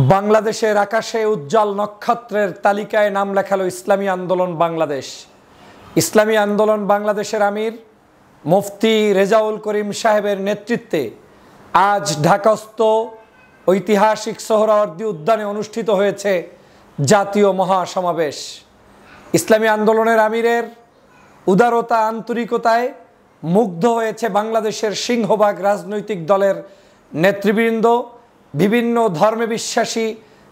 বাংলাদেশের আকাশে উজ্জ্বল নক্ষত্রের তালিকায় নাম লেখালো ইসলামী আন্দোলন বাংলাদেশ। ইসলামী আন্দোলন বাংলাদেশের আমির মুফতি রেজাউল করিম সাহেবের নেতৃত্বে আজ ঢাকাস্থ ঐতিহাসিক সোহরাওয়ার্দী উদ্যানে অনুষ্ঠিত হয়েছে জাতীয় মহাসমাবেশ। ইসলামী আন্দোলনের আমিরের উদারতা আন্তরিকতায় মুগ্ধ হয়েছে বাংলাদেশের সিংহভাগ রাজনৈতিক দলের নেতৃবৃন্দ, বিভিন্ন ধর্মে বিশ্বাসী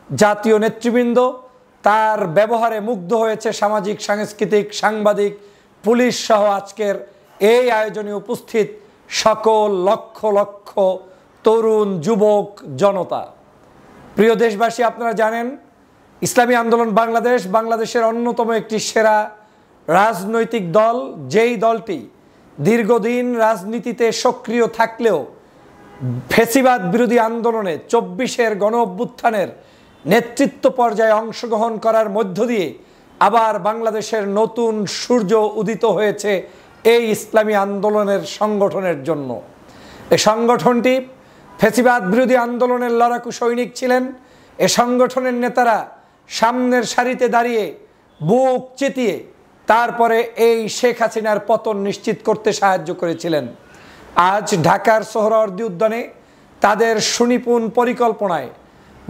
জাতীয় নেতৃবৃন্দ। তার ব্যবহারে মুগ্ধ হয়েছে সামাজিক, সাংস্কৃতিক, সাংবাদিক, পুলিশ সহ আজকের এই আয়োজনে উপস্থিত সকল লক্ষ লক্ষ তরুণ যুবক জনতা। প্রিয় দেশবাসী, আপনারা জানেন ইসলামী আন্দোলন বাংলাদেশ বাংলাদেশের অন্যতম একটি সেরা রাজনৈতিক দল। যেই দলটি দীর্ঘদিন রাজনীতিতে সক্রিয় থাকলেও ফ্যাসিবাদ বিরোধী আন্দোলনে ২৪-এর গণ অভ্যুত্থানের নেতৃত্ব পর্যায়ে অংশগ্রহণ করার মধ্য দিয়ে আবার বাংলাদেশের নতুন সূর্য উদিত হয়েছে এই ইসলামী আন্দোলনের সংগঠনের জন্য। এই সংগঠনটি ফ্যাসিবাদ বিরোধী আন্দোলনের লড়াকু সৈনিক ছিলেন। এ সংগঠনের নেতারা সামনের সারিতে দাঁড়িয়ে বুক চিতিয়ে তারপরে এই শেখ হাসিনার পতন নিশ্চিত করতে সাহায্য করেছিলেন। আজ ঢাকার সোহরাওয়ার্দী উদ্যানে তাদের সুনিপুণ পরিকল্পনায়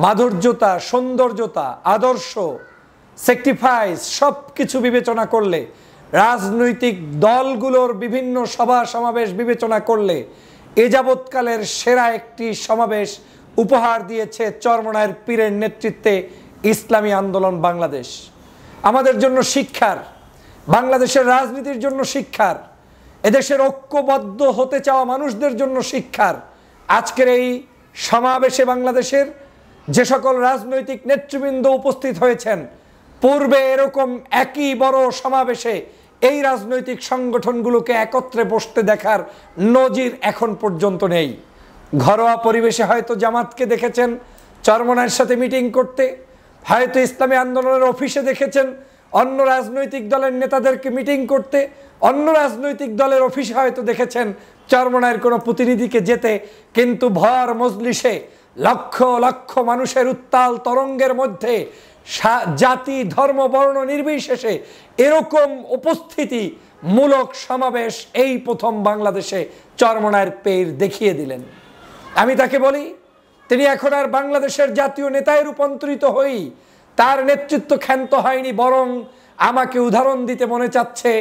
মাধুর্যতা, সৌন্দর্যতা, আদর্শ, স্যাক্রিফাইস সব কিছু বিবেচনা করলে, রাজনৈতিক দলগুলোর বিভিন্ন সভা সমাবেশ বিবেচনা করলে এ যাবৎকালের সেরা একটি সমাবেশ উপহার দিয়েছে চরমনায়ের পীরের নেতৃত্বে ইসলামী আন্দোলন বাংলাদেশ। আমাদের জন্য শিক্ষার, বাংলাদেশের রাজনীতির জন্য শিক্ষার, এদেশের ঐক্যবদ্ধ হতে চাওয়া মানুষদের জন্য শিক্ষার। আজকের এই সমাবেশে বাংলাদেশের যে সকল রাজনৈতিক নেতৃবৃন্দ উপস্থিত হয়েছেন, পূর্বে এরকম একই বড় সমাবেশে এই রাজনৈতিক সংগঠনগুলোকে একত্রে বসতে দেখার নজির এখন পর্যন্ত নেই। ঘরোয়া পরিবেশে হয়তো জামাতকে দেখেছেন চরমনায়ের সাথে মিটিং করতে, হয়তো ইসলামী আন্দোলনের অফিসে দেখেছেন অন্য রাজনৈতিক দলের নেতাদেরকে মিটিং করতে, অন্য রাজনৈতিক দলের অফিসে হয়তো দেখেছেন চরমনায়ের কোনো প্রতিনিধিকে যেতে, কিন্তু ভর মজলিসে লক্ষ লক্ষ মানুষের উত্তাল তরঙ্গের মধ্যে জাতি, ধর্ম, বর্ণ নির্বিশেষে এরকম উপস্থিতিমূলক সমাবেশ এই প্রথম বাংলাদেশে চরমনায়ের পীর দেখিয়ে দিলেন। আমি তাকে বলি, তিনি এখন আর বাংলাদেশের জাতীয় নেতায় রূপান্তরিত হই তার নেতৃত্ব ক্ষান্ত হয়নি, বরং আমাকে উদাহরণ দিতে মনে চাচ্ছে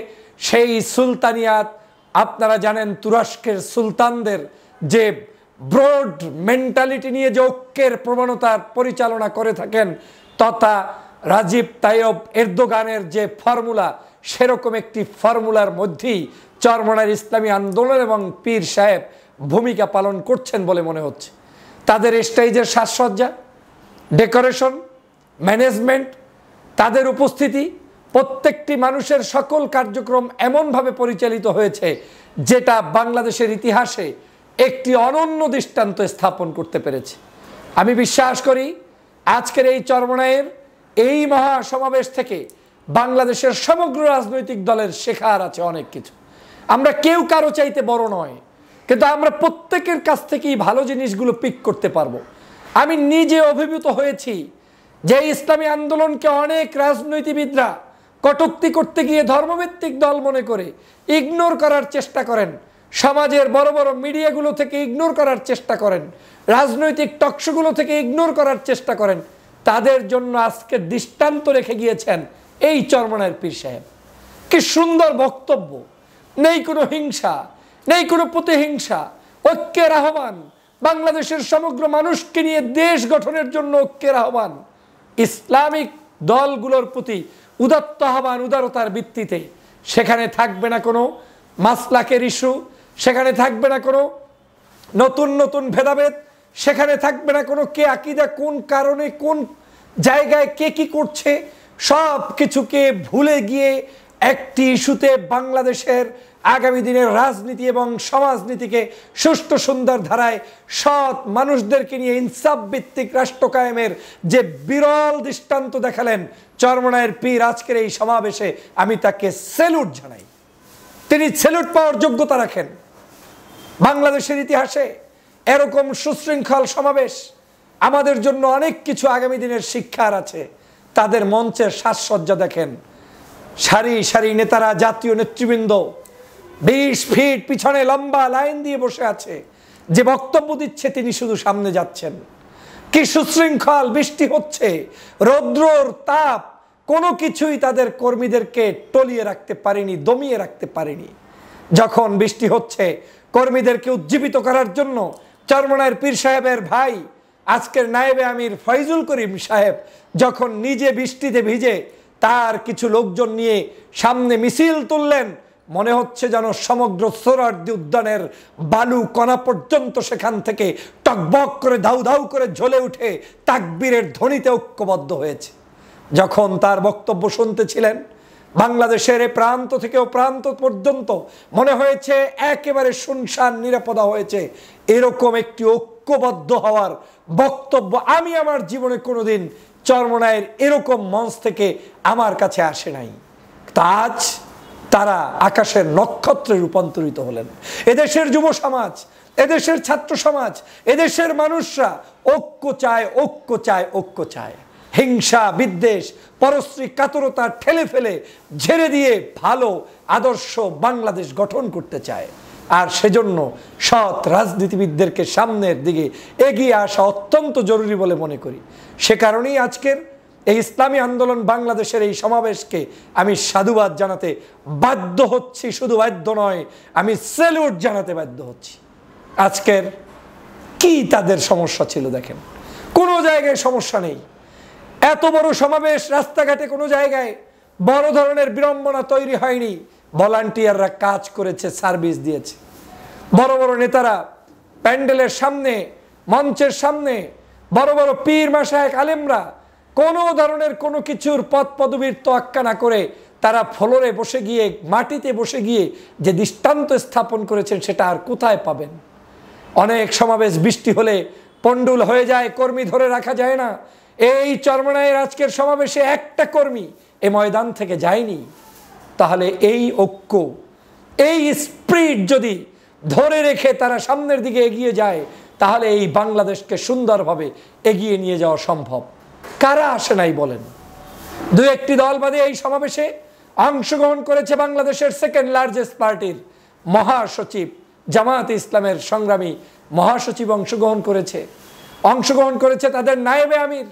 সেই সুলতানিয়াত। আপনারা জানেন তুরস্কের সুলতানদের যে ব্রড মেন্টালিটি নিয়ে যে ঐক্যের প্রবণতার পরিচালনা করে থাকেন, তথা রাজিব তাইয়ব এরদোগানের যে ফর্মুলা, সেরকম একটি ফর্মুলার মধ্যেই চরমনায়ের ইসলামী আন্দোলন এবং পীর সাহেব ভূমিকা পালন করছেন বলে মনে হচ্ছে। তাদের স্টেজের সাজসজ্জা, ডেকোরেশন, ম্যানেজমেন্ট, তাদের উপস্থিতি, প্রত্যেকটি মানুষের সকল কার্যক্রম এমনভাবে পরিচালিত হয়েছে যেটা বাংলাদেশের ইতিহাসে একটি অনন্য দৃষ্টান্ত স্থাপন করতে পেরেছে। আমি বিশ্বাস করি আজকের এই চরমনায়ের এই মহাসমাবেশ থেকে বাংলাদেশের সমগ্র রাজনৈতিক দলের শেখার আছে অনেক কিছু। আমরা কেউ কারো চাইতে বড় নয়, কিন্তু আমরা প্রত্যেকের কাছ থেকেই ভালো জিনিসগুলো পিক করতে পারবো। আমি নিজে অভিভূত হয়েছি যে ইসলামী আন্দোলনকে অনেক রাজনীতিবিদরা কটূক্তি করতে গিয়ে ধর্মভিত্তিক দল মনে করে ইগনোর করার চেষ্টা করেন, সমাজের বড় বড় মিডিয়াগুলো থেকে ইগনোর করার চেষ্টা করেন, রাজনৈতিক টকশোগুলো থেকে ইগনোর করার চেষ্টা করেন। তাদের জন্য আজকে দৃষ্টান্ত রেখে গিয়েছেন এই চরমনায়ের পীর সাহেব। কি সুন্দর বক্তব্য! নেই কোনো হিংসা, নেই কোনো প্রতিহিংসা, ঐক্যের আহ্বান, বাংলাদেশের সমগ্র মানুষকে নিয়ে দেশ গঠনের জন্য ঐক্যের আহ্বান, ইসলামিক দলগুলোর প্রতি উদাত্ত আহ্বান, উদারতার ভিত্তিতে। সেখানে থাকবে না কোনো মাসলাকের ইস্যু, সেখানে থাকবে না কোনো নতুন নতুন ভেদাভেদ, সেখানে থাকবে না কোনো কে আকীদা কোন কারণে কোন জায়গায় কে কি করছে, সব কিছুকে ভুলে গিয়ে একটি ইস্যুতে বাংলাদেশের আগামী দিনের রাজনীতি এবং সমাজনীতিকে সুষ্ঠু সুন্দর ধারায় সৎ মানুষদেরকে নিয়ে ইনসাফ ভিত্তিক রাষ্ট্র কায়েমের যে বিরল দৃষ্টান্ত দেখালেন চরমনায়ের পীর আজকের এই সমাবেশে, আমি তাকে স্যালুট জানাই। তিনি স্যালুট পাওয়ার যোগ্যতা রাখেন। বাংলাদেশের ইতিহাসে এরকম সুশৃঙ্খল সমাবেশ আমাদের জন্য অনেক কিছু আগামী দিনের শিক্ষার আছে। তাদের মঞ্চের সাজসজ্জা দেখেন, সারি সারি নেতারা, জাতীয় নেতৃবৃন্দ 20 ফিট পিছনে লম্বা লাইন দিয়ে বসে আছে। যে বক্তব্য দিচ্ছে তিনি শুধু সামনে যাচ্ছেন। কি সুশৃঙ্খল, বৃষ্টি হচ্ছে, রৌদ্রর তাপ, কোনো কিছুই তাদের কর্মীদেরকে টলিয়ে রাখতে পারেনি, দমিয়ে রাখতে পারেনি। যখন বৃষ্টি হচ্ছে, কর্মীদেরকে উজ্জীবিত করার জন্য চরমনায়ের পীর সাহেবের ভাই আজকের নায়েবে আমির ফয়জুল করিম সাহেব যখন নিজে বৃষ্টিতে ভিজে তার কিছু লোকজন নিয়ে সামনে মিছিল তুললেন, মনে হচ্ছে যেন সমগ্র সোহরাওয়ার্দী উদ্যানের বালু কণা পর্যন্ত সেখান থেকে টকবক করে দাউ দাউ করে জ্বলে উঠে তাকবীরের ধ্বনিতে ঐক্যবদ্ধ হয়েছে। যখন তার বক্তব্য শুনতেছিলেন, বাংলাদেশের এ প্রান্ত থেকে ও প্রান্ত পর্যন্ত মনে হয়েছে একেবারে শুনশান, নিরাপদা হয়েছে। এরকম একটি ঐক্যবদ্ধ হওয়ার বক্তব্য আমি আমার জীবনে কোনোদিন চরমনায়ের এরকম মঞ্চ থেকে আমার কাছে আসে নাই। আজ তারা আকাশের নক্ষত্রে রূপান্তরিত হলেন। এদেশের যুব সমাজ, এদেশের ছাত্র সমাজ, এদেশের মানুষরা ঐক্য চায়, ঐক্য চায়, ঐক্য চায়। হিংসা, বিদ্বেষ, পরশ্রী কাতরতা ঠেলে ফেলে ঝেড়ে দিয়ে ভালো আদর্শ বাংলাদেশ গঠন করতে চায়। আর সেজন্য সৎ রাজনীতিবিদদেরকে সামনের দিকে এগিয়ে আসা অত্যন্ত জরুরি বলে মনে করি। সে কারণেই আজকের এই ইসলামী আন্দোলন বাংলাদেশের এই সমাবেশকে আমি সাধুবাদ জানাতে বাধ্য হচ্ছি। শুধু বাধ্য নয়, আমি স্যালুট জানাতে বাধ্য হচ্ছি। আজকের কি তাদের সমস্যা ছিল দেখেন, কোনো জায়গায় সমস্যা নেই। এত বড় সমাবেশ, রাস্তাঘাটে কোনো জায়গায় বড় ধরনের বিড়ম্বনা তৈরি হয়নি। ভলান্টিয়াররা কাজ করেছে, সার্ভিস দিয়েছে। বড় বড় নেতারা প্যান্ডেলের সামনে, মঞ্চের সামনে, বড় বড় পীর মাশায়েখ আলেমরা কোনো ধরনের কোনো কিছুর পদ পদবীর তোয়াক্কা না করে তারা ফ্লোরে বসে গিয়ে, মাটিতে বসে গিয়ে যে দৃষ্টান্ত স্থাপন করেছেন সেটা আর কোথায় পাবেন? অনেক সমাবেশ বৃষ্টি হলে পন্ডুল হয়ে যায়, কর্মী ধরে রাখা যায় না। এই চরমনায়ের আজকের সমাবেশে একটা কর্মী এই ময়দান থেকে যায়নি। তাহলে এই ঐক্য, এই স্পিরিট যদি ধরে রেখে তারা সামনের দিকে এগিয়ে যায়, তাহলে এই বাংলাদেশকে সুন্দরভাবে এগিয়ে নিয়ে যাওয়া সম্ভব। কারা আসে নাই বলেন? দু একটি দল বাদে এই সমাবেশে অংশগ্রহণ করেছে বাংলাদেশের সেকেন্ড লার্জেস্ট পার্টির মহাসচিব, জামায়াতে ইসলামের সংগ্রামী মহাসচিব অংশগ্রহণ করেছে তাদের নায়েবে আমির,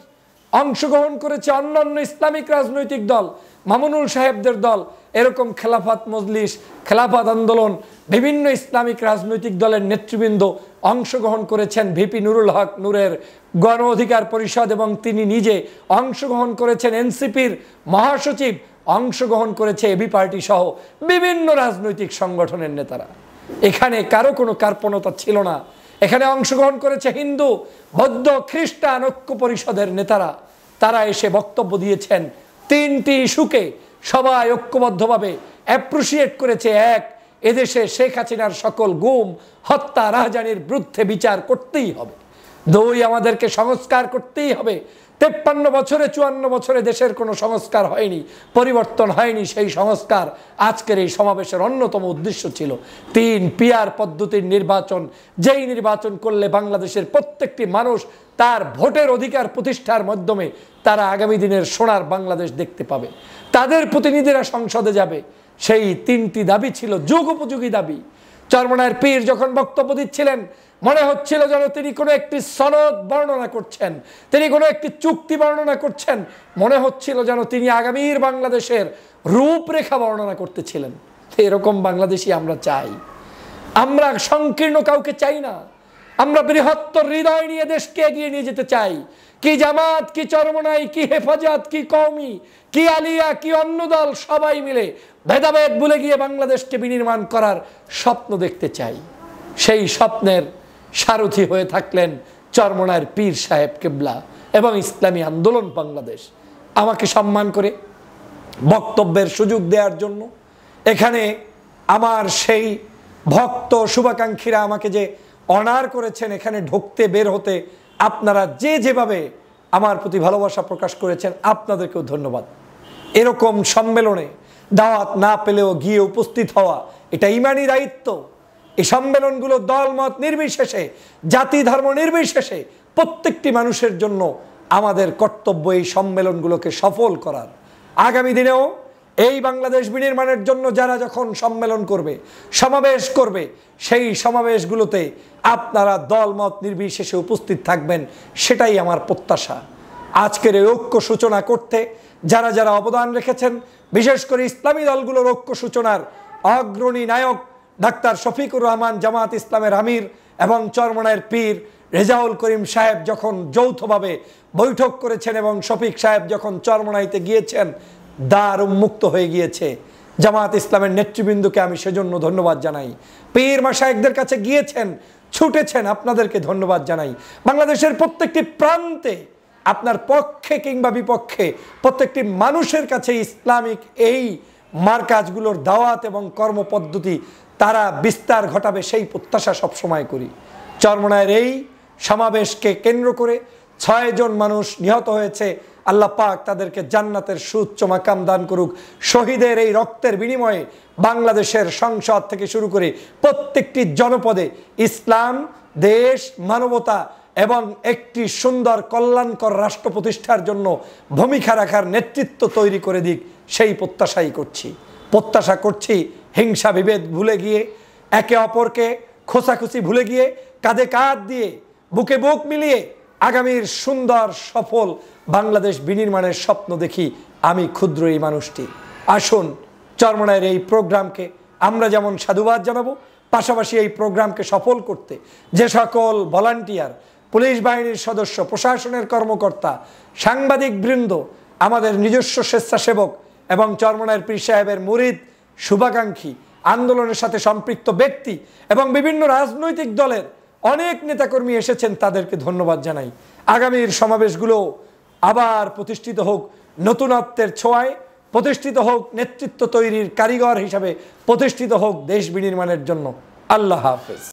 অংশগ্রহণ করেছে অন্যান্য ইসলামিক রাজনৈতিক দল, মামুনুল সাহেবদের দল, এরকম খেলাফত মজলিস, খেলাফত আন্দোলন, বিভিন্ন ইসলামিক রাজনৈতিক দলের নেতৃবৃন্দ অংশগ্রহণ করেছেন। ভিপি নুরুল হক নূরের গণ অধিকার পরিষদ এবং তিনি নিজে অংশগ্রহণ করেছেন। এনসিপির মহাসচিব অংশগ্রহণ করেছে, এবি পার্টি সহ বিভিন্ন রাজনৈতিক সংগঠনের নেতারা। এখানে কারো কোনো কার্পণতা ছিল না। এখানে অংশগ্রহণ করেছে হিন্দু, বৌদ্ধ, খ্রিস্টান ঐক্য পরিষদের নেতারা। তারা এসে বক্তব্য দিয়েছেন। 3টি ইস্যুকে সবাই ঐক্যবদ্ধভাবে অ্যাপ্রিসিয়েট করেছে। এক, এদেশে শেখ হাসিনার সকল গুম, হত্যা, রাহাজানির বিরুদ্ধে বিচার করতেই হবে। 2, আমাদেরকে সংস্কার করতেই হবে। 53 বছরে, 54 বছরে দেশের কোনো সংস্কার হয়নি, পরিবর্তন হয়নি। সেই সংস্কার আজকের এই সমাবেশের অন্যতম উদ্দেশ্য ছিল। 3, পিআর পদ্ধতির নির্বাচন, যেই নির্বাচন করলে বাংলাদেশের প্রত্যেকটি মানুষ তার ভোটের অধিকার প্রতিষ্ঠার মাধ্যমে তারা আগামী দিনের সোনার বাংলাদেশ দেখতে পাবে, তাদের প্রতিনিধিরা সংসদে যাবে। সেই 3টি দাবি ছিল যুগোপযোগী দাবি। চরমনায়ের পীর যখন বক্তব্য দিচ্ছিলেন, মনে হচ্ছিল যেন তিনি কোনো একটি সনদ বর্ণনা করছেন, তিনি কোনো একটি চুক্তি বর্ণনা করছেন। মনে হচ্ছিল যেন তিনি আগামীর বাংলাদেশের রূপরেখা বর্ণনা করতেছিলেন। এরকম বাংলাদেশই আমরা চাই। আমরা সংকীর্ণ কাউকে চাই না। আমরা বৃহত্তর হৃদয় নিয়ে দেশকে এগিয়ে নিয়ে যেতে চাই। কি জামাত, কি চরমনাই, কি হেফাজত, কি কওমি, কি আলিয়া, কি অন্য দল, সবাই মিলে ভেদাভেদ ভুলে গিয়ে বাংলাদেশকে বিনির্মাণ করার স্বপ্ন দেখতে চাই। সেই স্বপ্নের সারথি হয়ে থাকলেন চরমনায়ের পীর সাহেব কেবলা এবং ইসলামী আন্দোলন বাংলাদেশ। আমাকে সম্মান করে বক্তব্যের সুযোগ দেওয়ার জন্য এখানে আমার সেই ভক্ত শুভাকাঙ্ক্ষীরা আমাকে যে অনার করেছেন এখানে ঢুকতে, বের হতে, আপনারা যে যেভাবে আমার প্রতি ভালোবাসা প্রকাশ করেছেন, আপনাদেরকেও ধন্যবাদ। এরকম সম্মেলনে দাওয়াত না পেলেও গিয়ে উপস্থিত হওয়া এটা ইমানি দায়িত্ব। এই সম্মেলনগুলো দলমত নির্বিশেষে, জাতি ধর্ম নির্বিশেষে প্রত্যেকটি মানুষের জন্য আমাদের কর্তব্য এই সম্মেলনগুলোকে সফল করার। আগামী দিনেও এই বাংলাদেশ বিনির্মাণের জন্য যারা যখন সম্মেলন করবে, সমাবেশ করবে, সেই সমাবেশগুলোতে আপনারা দলমত নির্বিশেষে উপস্থিত থাকবেন, সেটাই আমার প্রত্যাশা। আজকের এই ঐক্য সূচনা করতে যারা যারা অবদান রেখেছেন, বিশেষ করে ইসলামী দলগুলোর ঐক্য সূচনার অগ্রণী নায়ক ডাক্তার শফিকুর রহমান জামাত ইসলামের আমির এবং চরমনায়ের পীর রেজাউল করিম সাহেব যখন যৌথভাবে বৈঠক করেছেন এবং শফিক সাহেব যখন চরমনাইতে গিয়েছেন, দ্বার উন্মুক্ত হয়ে গিয়েছে। জামাত ইসলামের নেতৃবৃন্দকে আমি সেজন্য ধন্যবাদ জানাই। পীর মাশায়েখদের কাছে গিয়েছেন, ছুটেছেন, আপনাদেরকে ধন্যবাদ জানাই। বাংলাদেশের প্রত্যেকটি প্রান্তে আপনার পক্ষে কিংবা বিপক্ষে প্রত্যেকটি মানুষের কাছে ইসলামিক এই মারকাজগুলোর দাওয়াত এবং কর্মপদ্ধতি তারা বিস্তার ঘটাবে, সেই প্রত্যাশা সবসময় করি। চরমনায়ের এই সমাবেশকে কেন্দ্র করে 6 জন মানুষ নিহত হয়েছে। আল্লাহ পাক তাদেরকে জান্নাতের সুউচ্চ মাকাম দান করুক। শহীদের এই রক্তের বিনিময়ে বাংলাদেশের সংসদ থেকে শুরু করে প্রত্যেকটি জনপদে ইসলাম, দেশ, মানবতা এবং একটি সুন্দর কল্যাণকর রাষ্ট্র প্রতিষ্ঠার জন্য ভূমিকা রাখার নেতৃত্ব তৈরি করে দিক, সেই প্রত্যাশাই করছি। প্রত্যাশা করছি হিংসা বিভেদ ভুলে গিয়ে, একে অপরকে খোঁচাখুচি ভুলে গিয়ে, কাঁধে কাঁধ দিয়ে, বুকে বুক মিলিয়ে আগামীর সুন্দর সফল বাংলাদেশ বিনির্মাণের স্বপ্ন দেখি আমি ক্ষুদ্র এই মানুষটি। আসুন চরমনায়ের এই প্রোগ্রামকে আমরা যেমন সাধুবাদ জানাবো, পাশাপাশি এই প্রোগ্রামকে সফল করতে যে সকল ভলান্টিয়ার, পুলিশ বাহিনীর সদস্য, প্রশাসনের কর্মকর্তা, সাংবাদিক বৃন্দ, আমাদের নিজস্ব স্বেচ্ছাসেবক এবং চরমনায়ের পীর সাহেবের মুরিদ, শুভাকাঙ্ক্ষী, আন্দোলনের সাথে সম্পৃক্ত ব্যক্তি এবং বিভিন্ন রাজনৈতিক দলের অনেক নেতাকর্মী এসেছেন, তাদেরকে ধন্যবাদ জানাই। আগামীর সমাবেশগুলো আবার প্রতিষ্ঠিত হোক নতুনত্বের ছোঁয়ায়, প্রতিষ্ঠিত হোক নেতৃত্ব তৈরির কারিগর হিসাবে, প্রতিষ্ঠিত হোক দেশ বিনির্মাণের জন্য। আল্লাহ হাফেজ।